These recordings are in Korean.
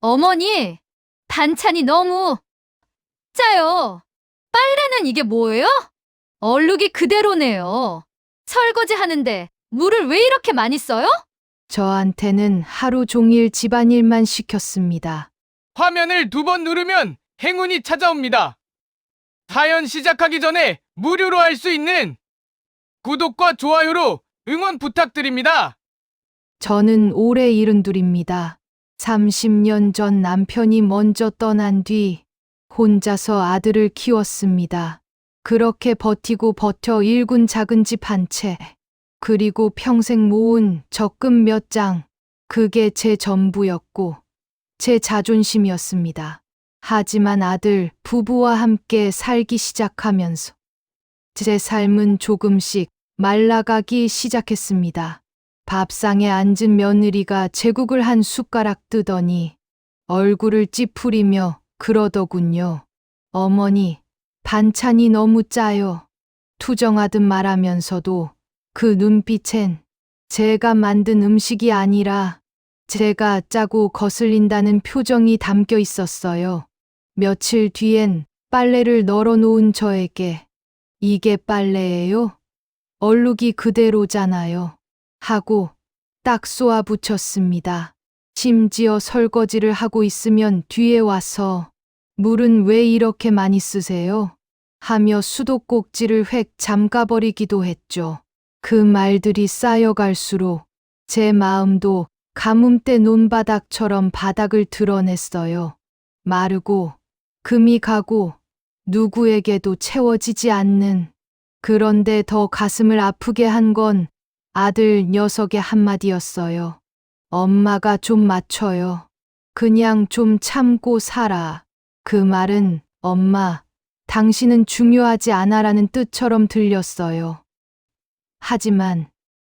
어머니, 반찬이 너무 짜요. 빨래는 이게 뭐예요? 얼룩이 그대로네요. 설거지 하는데 물을 왜 이렇게 많이 써요? 저한테는 하루 종일 집안일만 시켰습니다. 화면을 2번 누르면 행운이 찾아옵니다. 사연 시작하기 전에 무료로 할 수 있는 구독과 좋아요로 응원 부탁드립니다. 저는 올해 72입니다. 30년 전 남편이 먼저 떠난 뒤 혼자서 아들을 키웠습니다. 그렇게 버티고 버텨 일군 작은 집 한 채, 그리고 평생 모은 적금 몇 장, 그게 제 전부였고 제 자존심이었습니다. 하지만 아들, 부부와 함께 살기 시작하면서 제 삶은 조금씩 말라가기 시작했습니다. 밥상에 앉은 며느리가 제국을 한 숟가락 뜨더니 얼굴을 찌푸리며 그러더군요. 어머니, 반찬이 너무 짜요. 투정하듯 말하면서도 그 눈빛엔 제가 만든 음식이 아니라 제가 짜고 거슬린다는 표정이 담겨 있었어요. 며칠 뒤엔 빨래를 널어놓은 저에게 이게 빨래예요? 얼룩이 그대로잖아요. 하고 딱 쏘아 붙였습니다. 심지어 설거지를 하고 있으면 뒤에 와서 물은 왜 이렇게 많이 쓰세요? 하며 수도꼭지를 획 잠가버리기도 했죠. 그 말들이 쌓여갈수록 제 마음도 가뭄때 논바닥처럼 바닥을 드러냈어요. 마르고 금이 가고 누구에게도 채워지지 않는, 그런데 더 가슴을 아프게 한 건 아들 녀석의 한마디였어요. 엄마가 좀 맞춰요. 그냥 좀 참고 살아. 그 말은 엄마, 당신은 중요하지 않아라는 뜻처럼 들렸어요. 하지만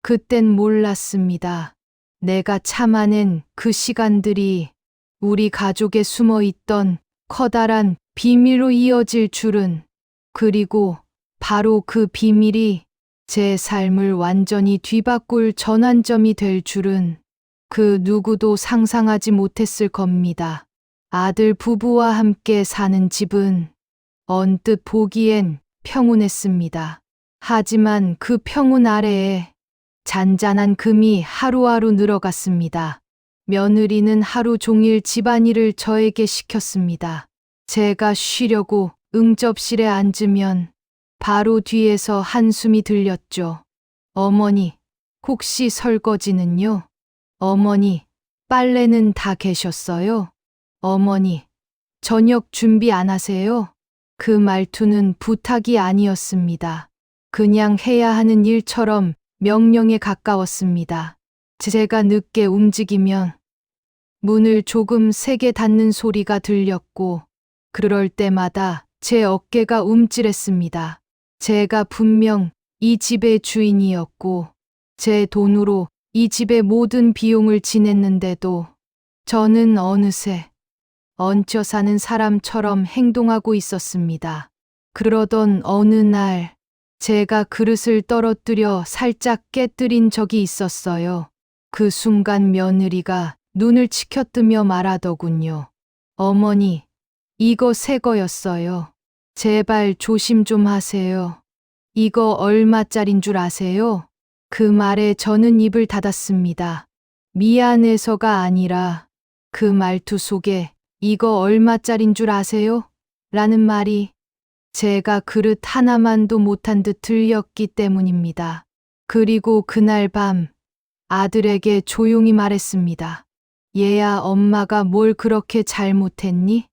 그땐 몰랐습니다. 내가 참아낸 그 시간들이 우리 가족에 숨어 있던 커다란 비밀로 이어질 줄은, 그리고 바로 그 비밀이 제 삶을 완전히 뒤바꿀 전환점이 될 줄은 그 누구도 상상하지 못했을 겁니다. 아들 부부와 함께 사는 집은 언뜻 보기엔 평온했습니다. 하지만 그 평온 아래에 잔잔한 금이 하루하루 늘어갔습니다. 며느리는 하루 종일 집안일을 저에게 시켰습니다. 제가 쉬려고 응접실에 앉으면 바로 뒤에서 한숨이 들렸죠. 어머니, 혹시 설거지는요? 어머니, 빨래는 다 계셨어요? 어머니, 저녁 준비 안 하세요? 그 말투는 부탁이 아니었습니다. 그냥 해야 하는 일처럼 명령에 가까웠습니다. 제가 늦게 움직이면 문을 조금 세게 닫는 소리가 들렸고, 그럴 때마다 제 어깨가 움찔했습니다. 제가 분명 이 집의 주인이었고 제 돈으로 이 집의 모든 비용을 지냈는데도 저는 어느새 얹혀 사는 사람처럼 행동하고 있었습니다. 그러던 어느 날 제가 그릇을 떨어뜨려 살짝 깨뜨린 적이 있었어요. 그 순간 며느리가 눈을 치켜뜨며 말하더군요. 어머니, 이거 새 거였어요. 제발 조심 좀 하세요. 이거 얼마짜린 줄 아세요? 그 말에 저는 입을 닫았습니다. 미안해서가 아니라 그 말투 속에 이거 얼마짜린 줄 아세요? 라는 말이 제가 그릇 하나만도 못한 듯 들렸기 때문입니다. 그리고 그날 밤 아들에게 조용히 말했습니다. 얘야, 엄마가 뭘 그렇게 잘못했니?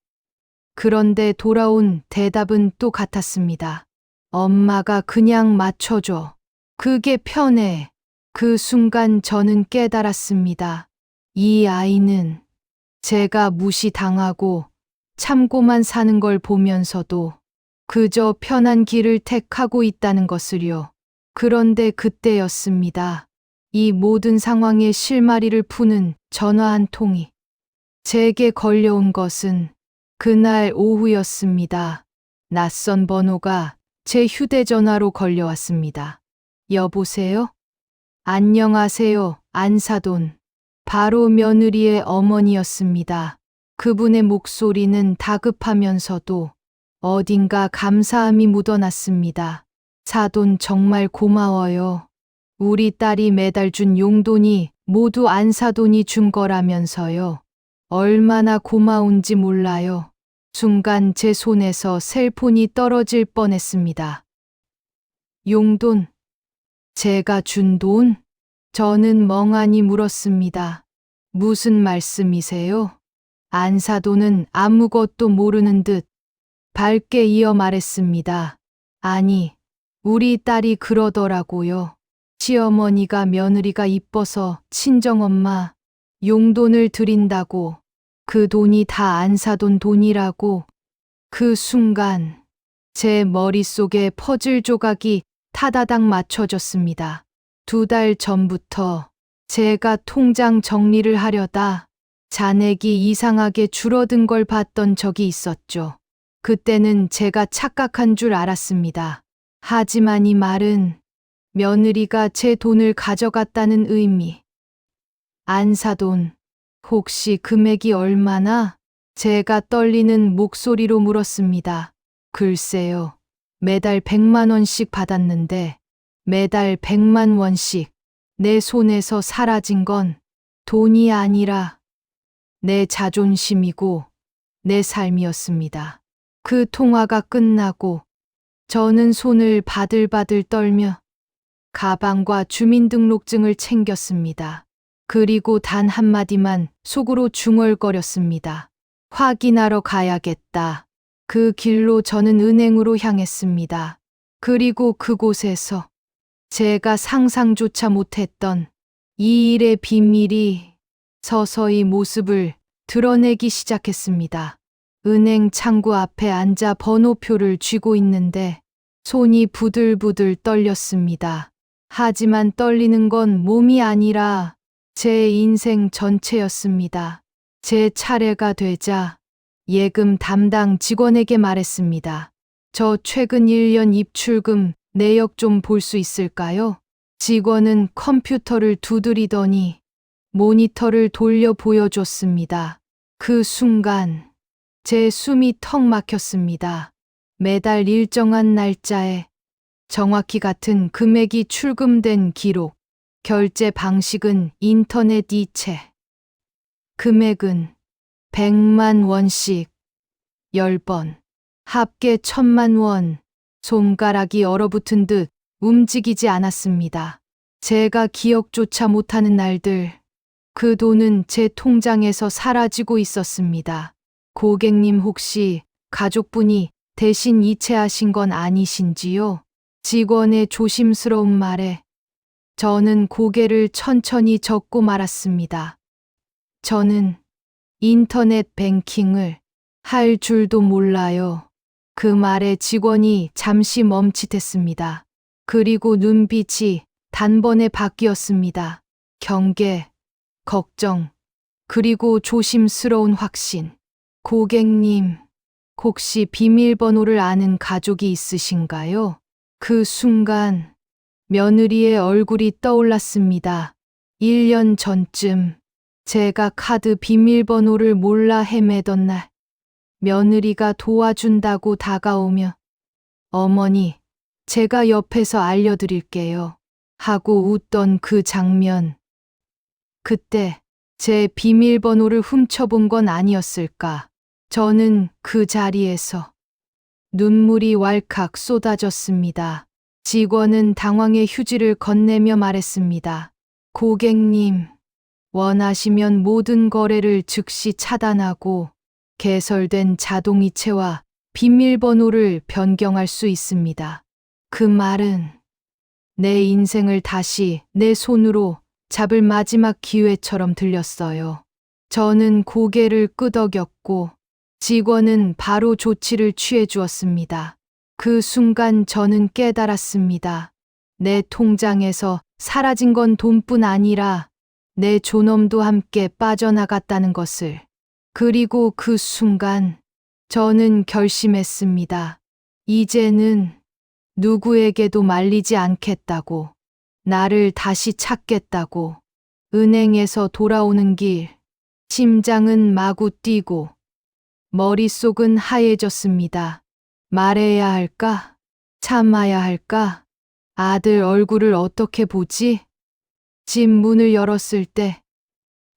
그런데 돌아온 대답은 또 같았습니다. 엄마가 그냥 맞춰줘. 그게 편해. 그 순간 저는 깨달았습니다. 이 아이는 제가 무시당하고 참고만 사는 걸 보면서도 그저 편한 길을 택하고 있다는 것을요. 그런데 그때였습니다. 이 모든 상황의 실마리를 푸는 전화 한 통이 제게 걸려온 것은 그날 오후였습니다. 낯선 번호가 제 휴대전화로 걸려왔습니다. 여보세요? 안녕하세요, 안사돈. 바로 며느리의 어머니였습니다. 그분의 목소리는 다급하면서도 어딘가 감사함이 묻어났습니다. 사돈 정말 고마워요. 우리 딸이 매달 준 용돈이 모두 안사돈이 준 거라면서요. 얼마나 고마운지 몰라요. 순간 제 손에서 셀폰이 떨어질 뻔했습니다. 용돈? 제가 준 돈? 저는 멍하니 물었습니다. 무슨 말씀이세요? 안사돈은 아무것도 모르는 듯 밝게 이어 말했습니다. 아니, 우리 딸이 그러더라고요. 시어머니가 며느리가 이뻐서 친정엄마 용돈을 드린다고, 그 돈이 다 안사돈 돈이라고. 그 순간 제 머릿속에 퍼즐 조각이 타다닥 맞춰졌습니다. 2달 전부터 제가 통장 정리를 하려다 잔액이 이상하게 줄어든 걸 봤던 적이 있었죠. 그때는 제가 착각한 줄 알았습니다. 하지만 이 말은 며느리가 제 돈을 가져갔다는 의미. 안사돈, 혹시 금액이 얼마나? 제가 떨리는 목소리로 물었습니다. 글쎄요. 매달 100만 원씩 받았는데 매달 100만 원씩 내 손에서 사라진 건 돈이 아니라 내 자존심이고 내 삶이었습니다. 그 통화가 끝나고 저는 손을 바들바들 떨며 가방과 주민등록증을 챙겼습니다. 그리고 단 한마디만 속으로 중얼거렸습니다. 확인하러 가야겠다. 그 길로 저는 은행으로 향했습니다. 그리고 그곳에서 제가 상상조차 못했던 이 일의 비밀이 서서히 모습을 드러내기 시작했습니다. 은행 창구 앞에 앉아 번호표를 쥐고 있는데 손이 부들부들 떨렸습니다. 하지만 떨리는 건 몸이 아니라 제 인생 전체였습니다. 제 차례가 되자 예금 담당 직원에게 말했습니다. 저 최근 1년 입출금 내역 좀 볼 수 있을까요? 직원은 컴퓨터를 두드리더니 모니터를 돌려 보여줬습니다. 그 순간 제 숨이 턱 막혔습니다. 매달 일정한 날짜에 정확히 같은 금액이 출금된 기록, 결제 방식은 인터넷 이체. 금액은 100만 원씩 10번, 합계 1000만 원. 손가락이 얼어붙은 듯 움직이지 않았습니다. 제가 기억조차 못하는 날들, 그 돈은 제 통장에서 사라지고 있었습니다. 고객님, 혹시 가족분이 대신 이체하신 건 아니신지요? 직원의 조심스러운 말에 저는 고개를 천천히 젓고 말았습니다. 저는 인터넷 뱅킹을 할 줄도 몰라요. 그 말에 직원이 잠시 멈칫했습니다. 그리고 눈빛이 단번에 바뀌었습니다. 경계, 걱정, 그리고 조심스러운 확신. 고객님, 혹시 비밀번호를 아는 가족이 있으신가요? 그 순간 며느리의 얼굴이 떠올랐습니다. 1년 전쯤 제가 카드 비밀번호를 몰라 헤매던 날, 며느리가 도와준다고 다가오며 어머니, 제가 옆에서 알려드릴게요 하고 웃던 그 장면. 그때 제 비밀번호를 훔쳐본 건 아니었을까? 저는 그 자리에서 눈물이 왈칵 쏟아졌습니다. 직원은 당황해 휴지를 건네며 말했습니다. 고객님, 원하시면 모든 거래를 즉시 차단하고 개설된 자동이체와 비밀번호를 변경할 수 있습니다. 그 말은 내 인생을 다시 내 손으로 잡을 마지막 기회처럼 들렸어요. 저는 고개를 끄덕였고 직원은 바로 조치를 취해 주었습니다. 그 순간 저는 깨달았습니다. 내 통장에서 사라진 건 돈뿐 아니라 내 존엄도 함께 빠져나갔다는 것을. 그리고 그 순간 저는 결심했습니다. 이제는 누구에게도 말리지 않겠다고, 나를 다시 찾겠다고. 은행에서 돌아오는 길, 심장은 마구 뛰고 머릿속은 하얘졌습니다. 말해야 할까? 참아야 할까? 아들 얼굴을 어떻게 보지? 집 문을 열었을 때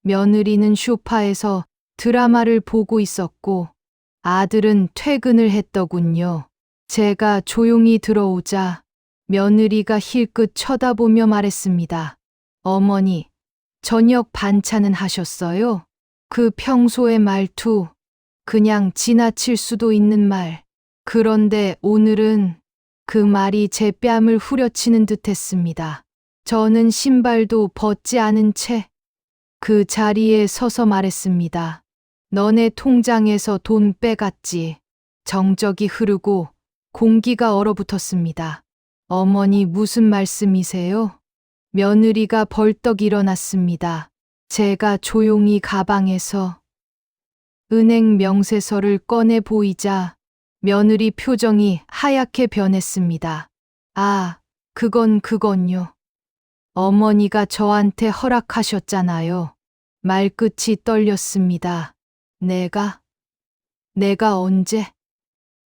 며느리는 소파에서 드라마를 보고 있었고 아들은 퇴근을 했더군요. 제가 조용히 들어오자 며느리가 힐끗 쳐다보며 말했습니다. 어머니, 저녁 반찬은 하셨어요? 그 평소의 말투, 그냥 지나칠 수도 있는 말. 그런데 오늘은 그 말이 제 뺨을 후려치는 듯 했습니다. 저는 신발도 벗지 않은 채 그 자리에 서서 말했습니다. 너네 통장에서 돈 빼갔지. 정적이 흐르고 공기가 얼어붙었습니다. 어머니 무슨 말씀이세요? 며느리가 벌떡 일어났습니다. 제가 조용히 가방에서 은행 명세서를 꺼내 보이자 며느리 표정이 하얗게 변했습니다. 아, 그건요. 어머니가 저한테 허락하셨잖아요. 말끝이 떨렸습니다. 내가 언제?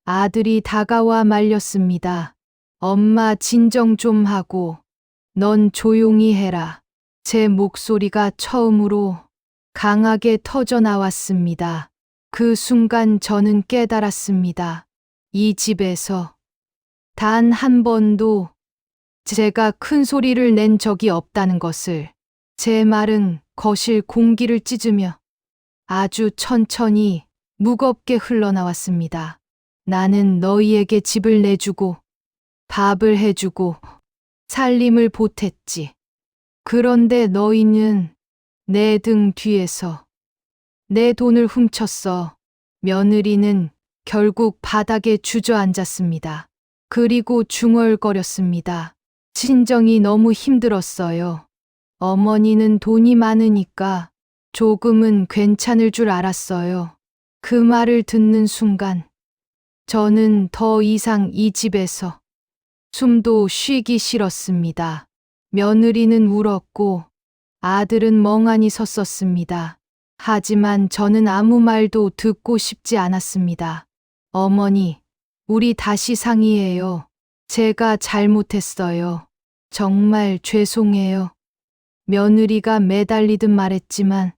아들이 다가와 말렸습니다. 엄마 진정 좀 하고 넌 조용히 해라. 제 목소리가 처음으로 강하게 터져 나왔습니다. 그 순간 저는 깨달았습니다. 이 집에서 단 한 번도 제가 큰 소리를 낸 적이 없다는 것을. 제 말은 거실 공기를 찢으며 아주 천천히 무겁게 흘러나왔습니다. 나는 너희에게 집을 내주고 밥을 해주고 살림을 보탰지. 그런데 너희는 내 등 뒤에서 내 돈을 훔쳤어. 며느리는 결국 바닥에 주저앉았습니다. 그리고 중얼거렸습니다. 친정이 너무 힘들었어요. 어머니는 돈이 많으니까 조금은 괜찮을 줄 알았어요. 그 말을 듣는 순간 저는 더 이상 이 집에서 숨도 쉬기 싫었습니다. 며느리는 울었고 아들은 멍하니 섰었습니다. 하지만 저는 아무 말도 듣고 싶지 않았습니다. 어머니, 우리 다시 상의해요. 제가 잘못했어요. 정말 죄송해요. 며느리가 매달리듯 말했지만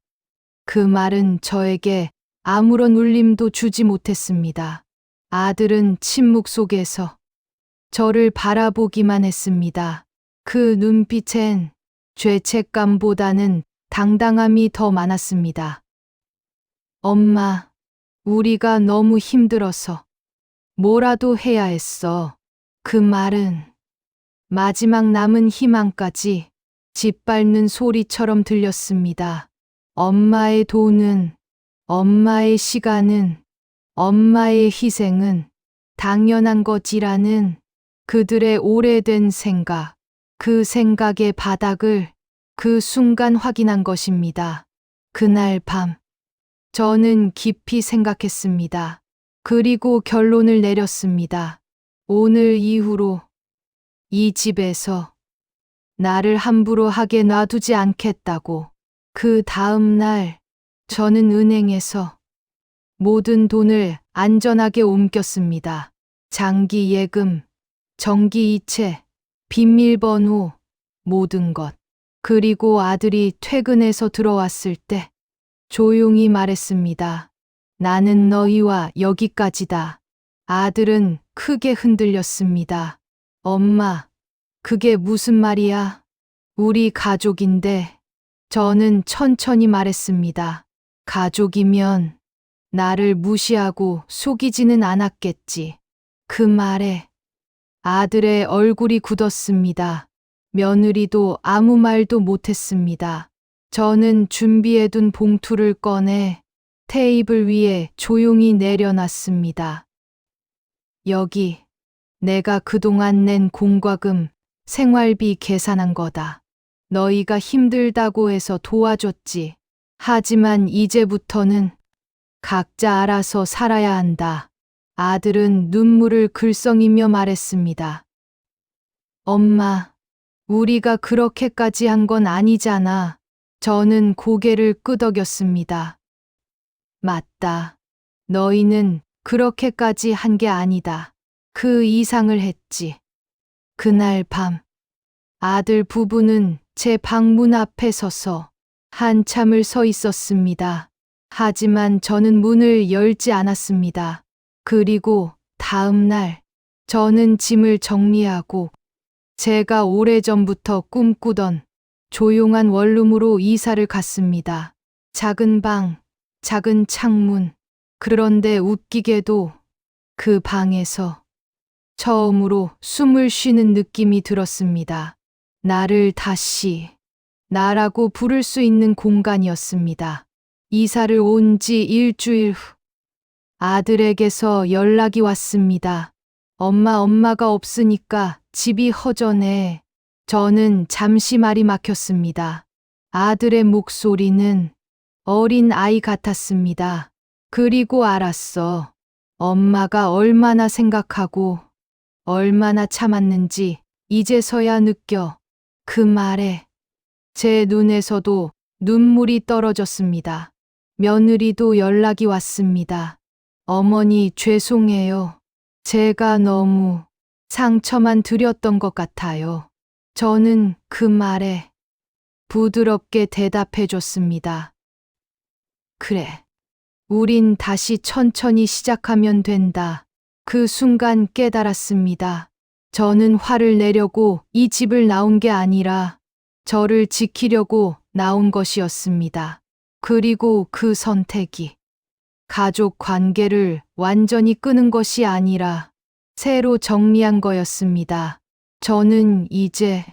그 말은 저에게 아무런 울림도 주지 못했습니다. 아들은 침묵 속에서 저를 바라보기만 했습니다. 그 눈빛엔 죄책감보다는 당당함이 더 많았습니다. 엄마, 우리가 너무 힘들어서 뭐라도 해야 했어. 그 말은 마지막 남은 희망까지 짓밟는 소리처럼 들렸습니다. 엄마의 돈은, 엄마의 시간은, 엄마의 희생은 당연한 것이라는 그들의 오래된 생각, 그 생각의 바닥을 그 순간 확인한 것입니다. 그날 밤, 저는 깊이 생각했습니다. 그리고 결론을 내렸습니다. 오늘 이후로 이 집에서 나를 함부로 하게 놔두지 않겠다고. 그 다음 날 저는 은행에서 모든 돈을 안전하게 옮겼습니다. 장기 예금, 정기 이체, 비밀번호, 모든 것. 그리고 아들이 퇴근해서 들어왔을 때 조용히 말했습니다. 나는 너희와 여기까지다. 아들은 크게 흔들렸습니다. 엄마, 그게 무슨 말이야? 우리 가족인데. 저는 천천히 말했습니다. 가족이면 나를 무시하고 속이지는 않았겠지. 그 말에 아들의 얼굴이 굳었습니다. 며느리도 아무 말도 못했습니다. 저는 준비해둔 봉투를 꺼내 테이블 위에 조용히 내려놨습니다. 여기 내가 그동안 낸 공과금, 생활비 계산한 거다. 너희가 힘들다고 해서 도와줬지. 하지만 이제부터는 각자 알아서 살아야 한다. 아들은 눈물을 글썽이며 말했습니다. 엄마, 우리가 그렇게까지 한 건 아니잖아. 저는 고개를 끄덕였습니다. 맞다. 너희는 그렇게까지 한 게 아니다. 그 이상을 했지. 그날 밤, 아들 부부는 제 방문 앞에 서서 한참을 서 있었습니다. 하지만 저는 문을 열지 않았습니다. 그리고 다음 날, 저는 짐을 정리하고 제가 오래전부터 꿈꾸던 조용한 원룸으로 이사를 갔습니다. 작은 방, 작은 창문. 그런데 웃기게도 그 방에서 처음으로 숨을 쉬는 느낌이 들었습니다. 나를 다시 나라고 부를 수 있는 공간이었습니다. 이사를 온 지 일주일 후 아들에게서 연락이 왔습니다. 엄마가 없으니까 집이 허전해. 저는 잠시 말이 막혔습니다. 아들의 목소리는 어린 아이 같았습니다. 그리고 알았어. 엄마가 얼마나 생각하고 얼마나 참았는지 이제서야 느껴. 그 말에 제 눈에서도 눈물이 떨어졌습니다. 며느리도 연락이 왔습니다. 어머니 죄송해요. 제가 너무 상처만 드렸던 것 같아요. 저는 그 말에 부드럽게 대답해 줬습니다. 그래. 우린 다시 천천히 시작하면 된다. 그 순간 깨달았습니다. 저는 화를 내려고 이 집을 나온 게 아니라 저를 지키려고 나온 것이었습니다. 그리고 그 선택이 가족 관계를 완전히 끄는 것이 아니라 새로 정리한 거였습니다. 저는 이제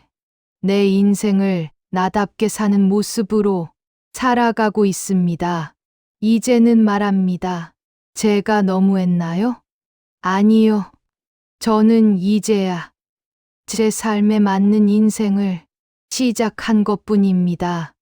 내 인생을 나답게 사는 모습으로 살아가고 있습니다. 이제는 말합니다. 제가 너무했나요? 아니요. 저는 이제야 제 삶에 맞는 인생을 시작한 것뿐입니다.